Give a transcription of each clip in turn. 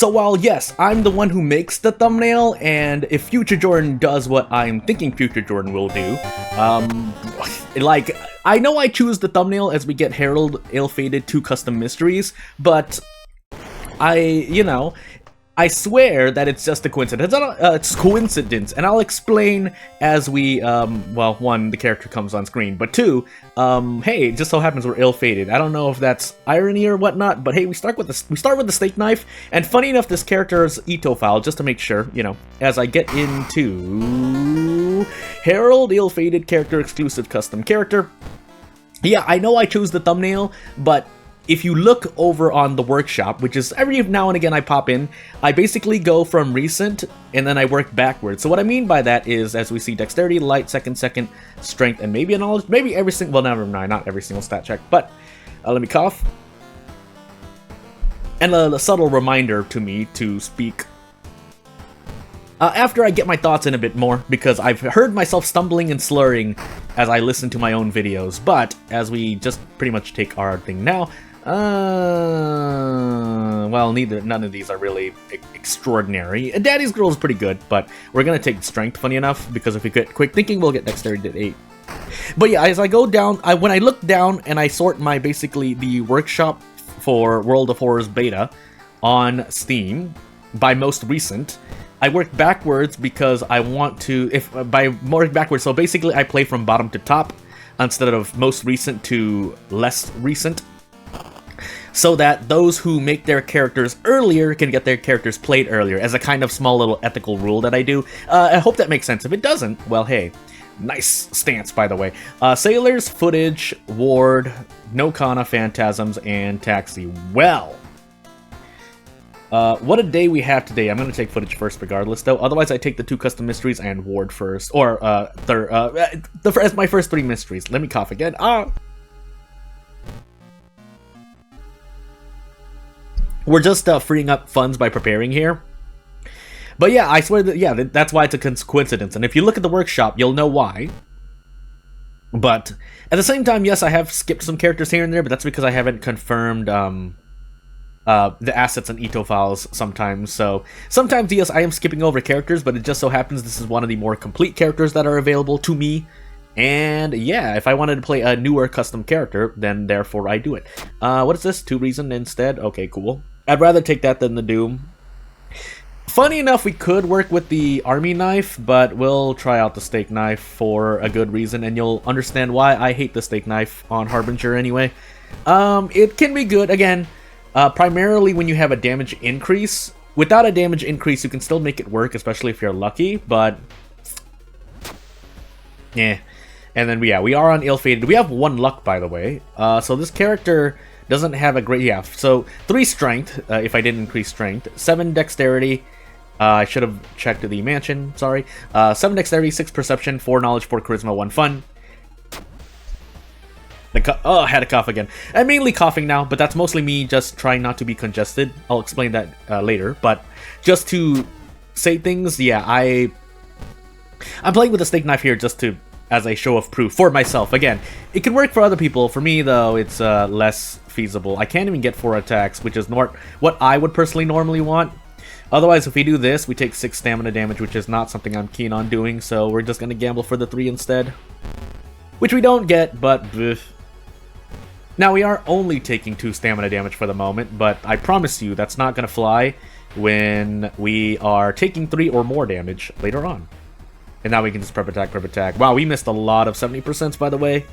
So while yes, I'm the one who makes the thumbnail, and if Future Jordan does what I'm thinking Future Jordan will do, like, I know I choose the thumbnail as we get Herald Ill-Fated 2 Custom Mysteries, but I swear that it's just a coincidence. It's coincidence, and I'll explain as we, well, one, the character comes on screen, but two, hey, it just so happens we're ill-fated. I don't know if that's irony or whatnot, but hey, we start with the steak knife, and funny enough, this character's Ito file, just to make sure, you know, as I get into Herald Ill-Fated character exclusive custom character. Yeah, I know I choose the thumbnail, but if you look over on the workshop, which is every now and again I pop in, I basically go from recent and then I work backwards. So what I mean by that is, as we see, dexterity, light, second, strength, and maybe a knowledge, maybe every single, well, never mind, not every single stat check, but let me cough. And a subtle reminder to me to speak after I get my thoughts in a bit more, because I've heard myself stumbling and slurring as I listen to my own videos. But as we just pretty much take our thing now, well, none of these are really extraordinary. Daddy's Girl is pretty good, but we're gonna take strength, funny enough, because if we get quick thinking, we'll get dexterity at 8. But yeah, as I go down, when I look down and I sort my, basically, the workshop for World of Horrors beta on Steam by most recent, I work backwards because I want to, by work backwards, so basically I play from bottom to top instead of most recent to less recent, so that those who make their characters earlier can get their characters played earlier, as a kind of small little ethical rule that I do. I hope that makes sense. If it doesn't, well, hey, nice stance, by the way. Sailors, Footage, Ward, No Kana, Phantasms, and Taxi. Well, what a day we have today. I'm going to take Footage first regardless, though. Otherwise, I take the 2 custom mysteries and Ward first. Or, as my first 3 mysteries. Let me cough again. We're just freeing up funds by preparing here. But yeah, I swear that, yeah, that's why it's a coincidence. And if you look at the workshop, you'll know why. But at the same time, yes, I have skipped some characters here and there, but that's because I haven't confirmed the assets and Ito files sometimes. So sometimes, yes, I am skipping over characters, but it just so happens this is one of the more complete characters that are available to me. And yeah, if I wanted to play a newer custom character, then therefore I do it. What is this? 2 reason instead? Okay, cool. I'd rather take that than the Doom. Funny enough, we could work with the army knife, but we'll try out the steak knife for a good reason, and you'll understand why I hate the steak knife on Harbinger anyway. It can be good, again, primarily when you have a damage increase. Without a damage increase, you can still make it work, especially if you're lucky, but yeah. And then, yeah, we are on ill-fated. We have 1 luck, by the way. So this character doesn't have a great, yeah, so 3 strength, if I didn't increase strength, 7 dexterity, I should have checked the mansion, sorry, 7 dexterity, 6 perception, 4 knowledge, 4 charisma, 1 fun. I had a cough again. I'm mainly coughing now, but that's mostly me just trying not to be congested. I'll explain that later, but just to say things, yeah, I'm playing with a steak knife here just to, as a show of proof for myself. Again, it can work for other people. For me, though, it's less feasible. I can't even get 4 attacks, which is what I would personally normally want. Otherwise, if we do this, we take 6 stamina damage, which is not something I'm keen on doing, so we're just going to gamble for the 3 instead. Which we don't get, but bleh. Now, we are only taking 2 stamina damage for the moment, but I promise you that's not going to fly when we are taking 3 or more damage later on. And now we can just prep attack. Wow, we missed a lot of 70%, by the way.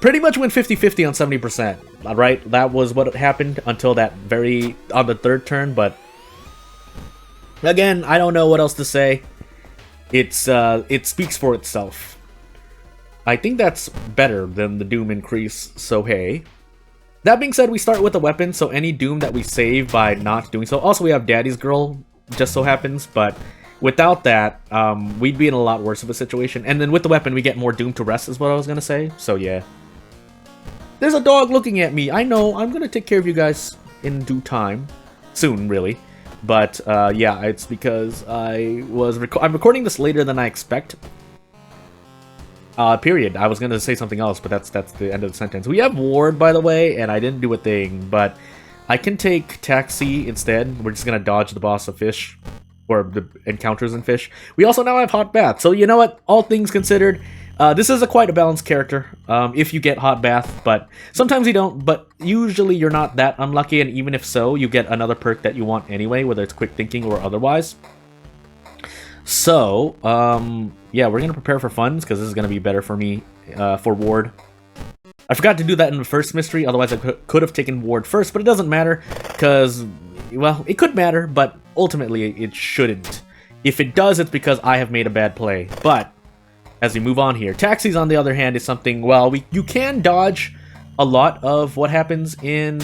Pretty much went 50-50 on 70%, right? That was what happened until that on the 3rd turn, but again, I don't know what else to say. It speaks for itself. I think that's better than the Doom increase, so hey. That being said, we start with a weapon, so any Doom that we save by not doing so. Also, we have Daddy's Girl, just so happens, but without that, we'd be in a lot worse of a situation. And then with the weapon, we get more Doom to rest, is what I was going to say. So, yeah. There's a dog looking at me. I know. I'm going to take care of you guys in due time. Soon, really. But, yeah, it's because I'm recording this later than I expect. Period. I was going to say something else, but that's the end of the sentence. We have Ward, by the way, and I didn't do a thing, but I can take Taxi instead. We're just gonna dodge the boss of fish. Or the encounters in fish. We also now have Hot Bath. So you know what? All things considered, this is quite a balanced character. If you get Hot Bath, but sometimes you don't. But usually you're not that unlucky, and even if so, you get another perk that you want anyway, whether it's quick thinking or otherwise. So, yeah, we're gonna prepare for funds because this is gonna be better for me for Ward. I forgot to do that in the first mystery, otherwise I could have taken Ward first, but it doesn't matter because, well, it could matter, but ultimately it shouldn't. If it does, it's because I have made a bad play. But as we move on here, Taxis on the other hand is something, well, you can dodge a lot of what happens in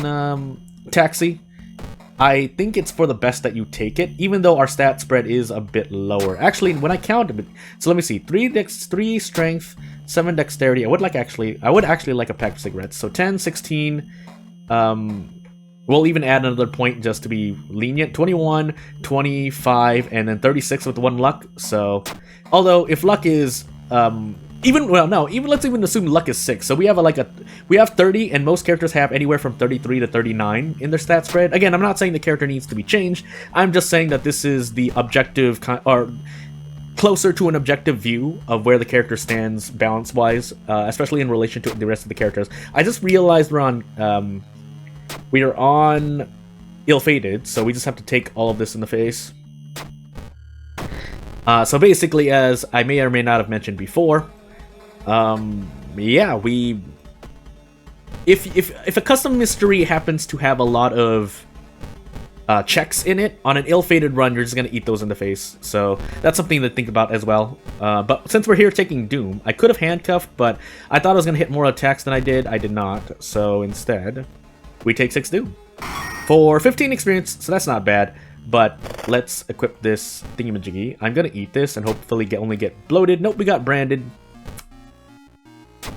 Taxi. I think it's for the best that you take it, even though our stat spread is a bit lower. Actually, when I count it, so let me see, 3 strength, 7 dexterity. I would actually like a pack of cigarettes. So 10, 16, we'll even add another point just to be lenient. 21, 25, and then 36 with 1 luck. So, although if luck is let's even assume luck is 6. So we have we have 30, and most characters have anywhere from 33 to 39 in their stat spread. Again, I'm not saying the character needs to be changed. I'm just saying that this is the objective, or closer to an objective view of where the character stands balance-wise, especially in relation to the rest of the characters. I just realized we are on ill-fated, so we just have to take all of this in the face. So basically, as I may or may not have mentioned before, yeah, if a custom mystery happens to have a lot of checks in it, on an ill-fated run, you're just gonna eat those in the face. So that's something to think about as well. But since we're here taking Doom, I could have handcuffed, but I thought I was gonna hit more attacks than I did. I did not. So instead, we take 6 Doom for 15 experience. So that's not bad. But let's equip this thingamajiggy. I'm gonna eat this and hopefully only get bloated. Nope, we got branded.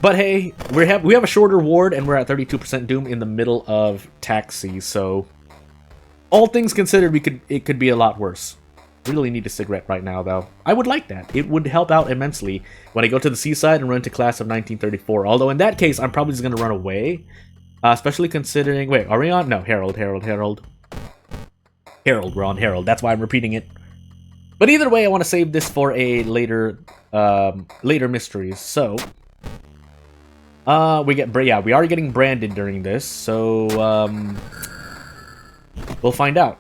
But hey, we have a shorter ward and we're at 32% Doom in the middle of Taxi. So all things considered, it could be a lot worse. Really need a cigarette right now, though. I would like that. It would help out immensely when I go to the seaside and run to class of 1934. Although in that case, I'm probably just gonna run away, especially considering. Wait, are we on? No, Herald. Herald, we're on Herald. That's why I'm repeating it. But either way, I want to save this for a later mysteries. So, we are getting branded during this. So, we'll find out.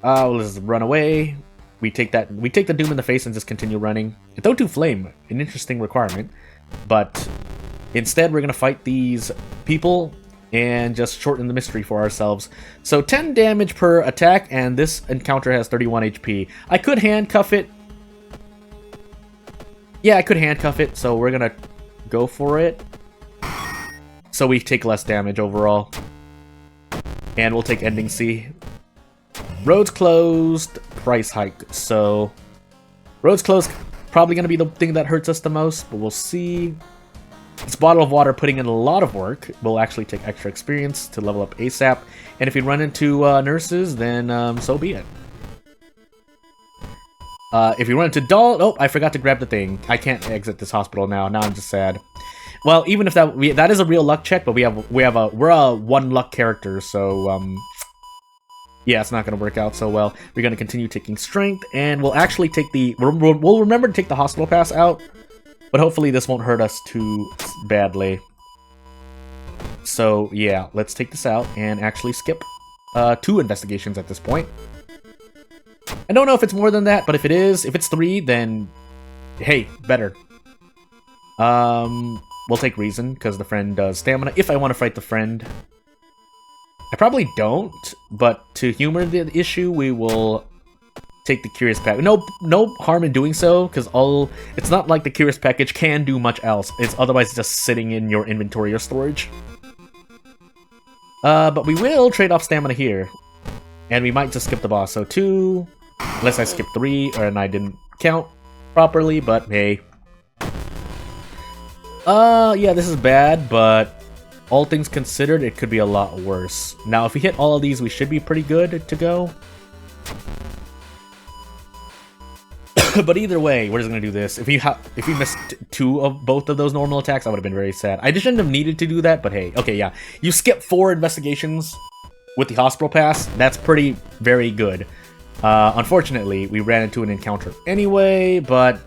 Let's run away. We take the Doom in the face and just continue running. Don't do flame, an interesting requirement. But instead, we're gonna fight these people and just shorten the mystery for ourselves. So 10 damage per attack, and this encounter has 31 HP. I could handcuff it. Yeah, I could handcuff it, so we're gonna go for it. So we take less damage overall. And we'll take Ending C. Roads closed, price hike. So, roads closed, probably gonna be the thing that hurts us the most, but we'll see. This bottle of water putting in a lot of work will actually take extra experience to level up ASAP. And if you run into nurses, then so be it. If you run into oh, I forgot to grab the thing. I can't exit this hospital now. Now I'm just sad. Well, even if that is a real luck check, but we're a 1 luck character, so yeah, it's not gonna work out so well. We're gonna continue taking strength, and we'll actually take we'll remember to take the hospital pass out. But hopefully this won't hurt us too badly. So yeah, let's take this out and actually skip 2 investigations at this point. I don't know if it's more than that, but if it's 3, then hey, better. We'll take reason, because the friend does stamina, if I want to fight the friend. I probably don't, but to humor the issue, we will take the Curious Package. No harm in doing so, because it's not like the Curious Package can do much else. It's otherwise just sitting in your inventory or storage. But we will trade off stamina here. And we might just skip the boss. So 2, unless I skip 3, and I didn't count properly, but hey. Yeah, this is bad, but all things considered, it could be a lot worse. Now, if we hit all of these, we should be pretty good to go. But either way, we're just gonna do this. If you missed 2 of both of those normal attacks, I would have been very sad. I just shouldn't have needed to do that, but hey. Okay, yeah. You skip 4 investigations. with the hospital pass, that's very good. Unfortunately, we ran into an encounter anyway, but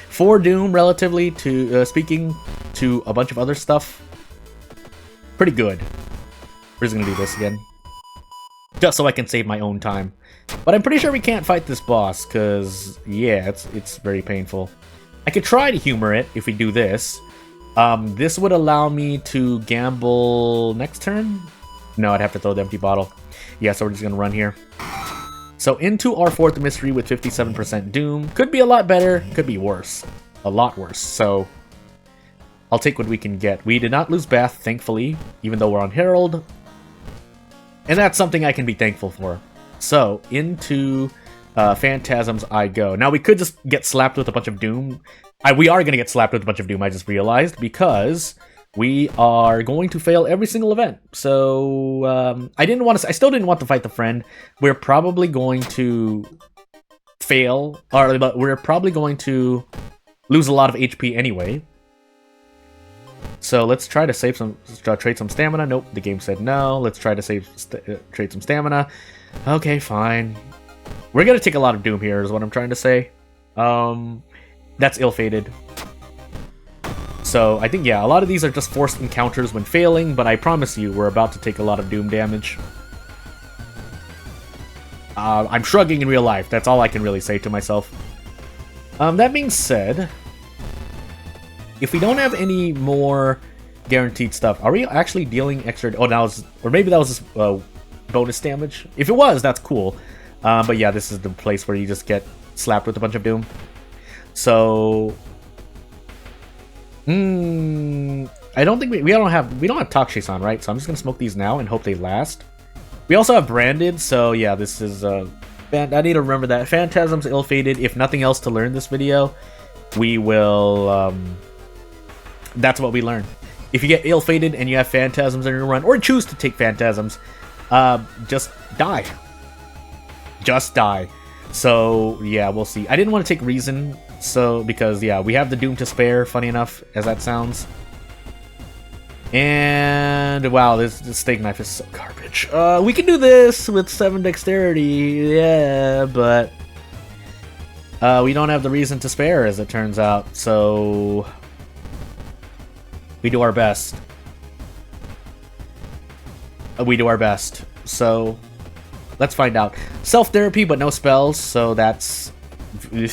for Doom, relatively to speaking to a bunch of other stuff, pretty good. We're just gonna do this again, just so I can save my own time. But I'm pretty sure we can't fight this boss, because, yeah, it's very painful. I could try to humor it if we do this. This would allow me to gamble next turn? No, I'd have to throw the empty bottle. Yeah, so we're just gonna run here. So into our fourth mystery with 57% Doom. Could be a lot better, could be worse. A lot worse, so I'll take what we can get. We did not lose Bath, thankfully, even though we're on Herald. And that's something I can be thankful for. So, into Phantasms I go. Now, we could just get slapped with a bunch of Doom. We are going to get slapped with a bunch of Doom, I just realized, because we are going to fail every single event. So, I still didn't want to fight the friend. We're probably going to fail, but we're probably going to lose a lot of HP anyway. So let's try to save trade some stamina. Nope, the game said no. Let's try to trade some stamina. Okay, fine. We're gonna take a lot of Doom here, is what I'm trying to say. That's ill-fated. So I think, yeah, a lot of these are just forced encounters when failing, but I promise you, we're about to take a lot of Doom damage. I'm shrugging in real life. That's all I can really say to myself. That being said, if we don't have any more guaranteed stuff, are we actually dealing extra? Oh, that was, or maybe that was just bonus damage. If it was, that's cool. But yeah, this is the place where you just get slapped with a bunch of Doom. So, I don't think we don't have Toxies on, right? So I'm just gonna smoke these now and hope they last. We also have Branded, so yeah, this is I need to remember that Phantasm's ill-fated. If nothing else to learn this video, we will. That's what we learn. If you get ill-fated and you have Phantasms in your run, or choose to take Phantasms, just die. Just die. So, yeah, we'll see. I didn't want to take Reason, because, yeah, we have the Doom to spare, funny enough, as that sounds. And, wow, this steak knife is so garbage. We can do this with 7 dexterity, yeah, but we don't have the Reason to spare, as it turns out, so we do our best. We do our best. So, let's find out. Self-therapy, but no spells, so that's... And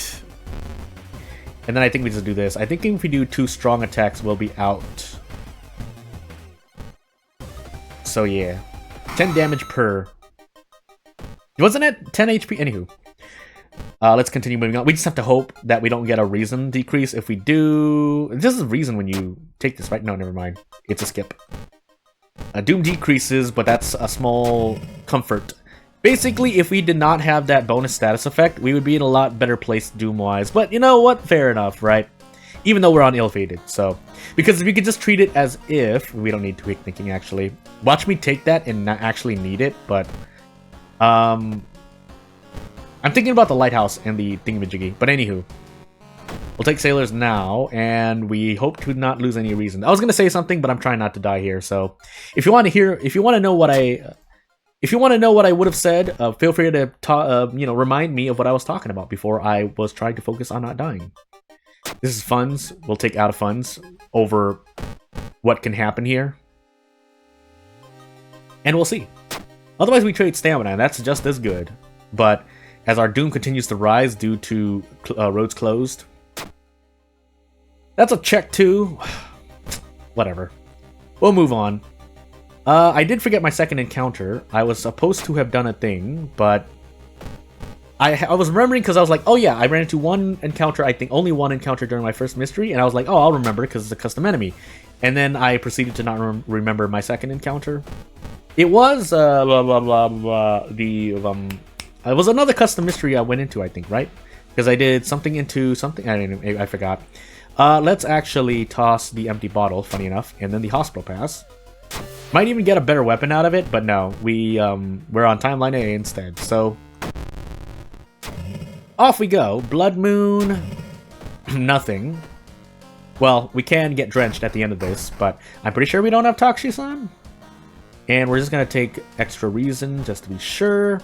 then I think we just do this. I think if we do 2 strong attacks, we'll be out. So, yeah. 10 damage per. Wasn't it 10 HP? Anywho. Let's continue moving on. We just have to hope that we don't get a Reason decrease. If we do... This is a Reason when you take this, right? No, never mind. It's a skip. Doom decreases, but that's a small comfort. Basically, if we did not have that bonus status effect, we would be in a lot better place Doom-wise. But you know what? Fair enough, right? Even though we're on ill-fated, so... Because if we could just treat it as if... We don't need tweak thinking, actually. Watch me take that and not actually need it, but... I'm thinking about the lighthouse and the thingamajiggy, but anywho. We'll take sailors now, and we hope to not lose any Reason. I was gonna say something, but I'm trying not to die here, so... If you want to know what I would have said, feel free to remind me of what I was talking about before I was trying to focus on not dying. This is funds. We'll take out of funds over what can happen here. And we'll see. Otherwise, we trade stamina, and that's just as good. But as our Doom continues to rise due to roads closed... That's a check, too. Whatever. We'll move on. I did forget my second encounter. I was supposed to have done a thing, but... I was remembering because I was like, oh yeah, I ran into one encounter, I think only one encounter during my first mystery, and I was like, oh, I'll remember because it's a custom enemy. And then I proceeded to not remember my second encounter. It was, it was another custom mystery I went into, I think, right? Because I did something into something, I forgot. Let's actually toss the empty bottle, funny enough, and then the hospital pass. Might even get a better weapon out of it, but no, we're on timeline A instead, so... Off we go. Blood Moon. Nothing. Well, we can get drenched at the end of this, but I'm pretty sure we don't have Toxies on. And we're just going to take extra reason just to be sure.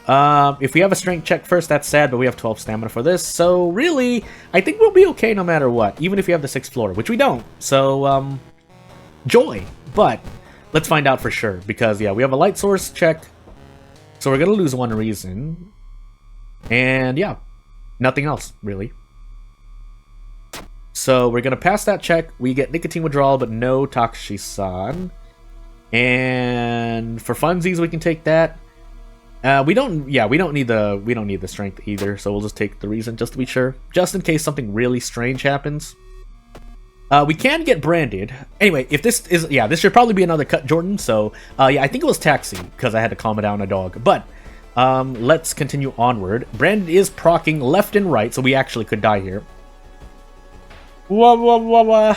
If we have a strength check first, that's sad, but we have 12 stamina for this. So really, I think we'll be okay no matter what, even if we have the 6th floor, which we don't. So, joy. But let's find out for sure, because yeah, we have a light source check. So we're going to lose 1 reason. And yeah, nothing else, really. So we're going to pass that check. We get nicotine withdrawal, but no Takushi-san. And for funsies, we can take that. We don't need the strength either, so we'll just take the reason just to be sure, just in case something really strange happens. We can get branded. Anyway, if this is, yeah, this should probably be another cut, Jordan. So, yeah, I think it was taxi because I had to calm down a dog. But let's continue onward. Branded is proccing left and right, so we actually could die here. Wah, wah, wah, wah.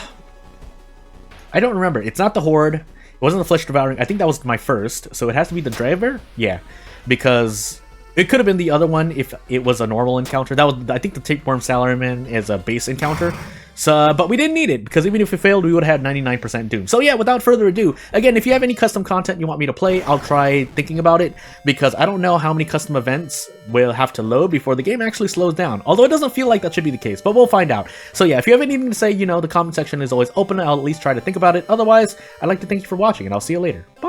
I don't remember. It's not the Horde. It wasn't the Flesh Devouring. I think that was my first, so it has to be the Driver. Yeah. Because it could have been the other one if it was a normal encounter. That was, I think, the Tapeworm Salaryman is a base encounter. So, but we didn't need it, because even if we failed, we would have had 99% doom. So yeah, without further ado, again, if you have any custom content you want me to play, I'll try thinking about it, because I don't know how many custom events will have to load before the game actually slows down. Although it doesn't feel like that should be the case, but we'll find out. So yeah, if you have anything to say, you know, the comment section is always open. I'll at least try to think about it. Otherwise, I'd like to thank you for watching, and I'll see you later. Bye!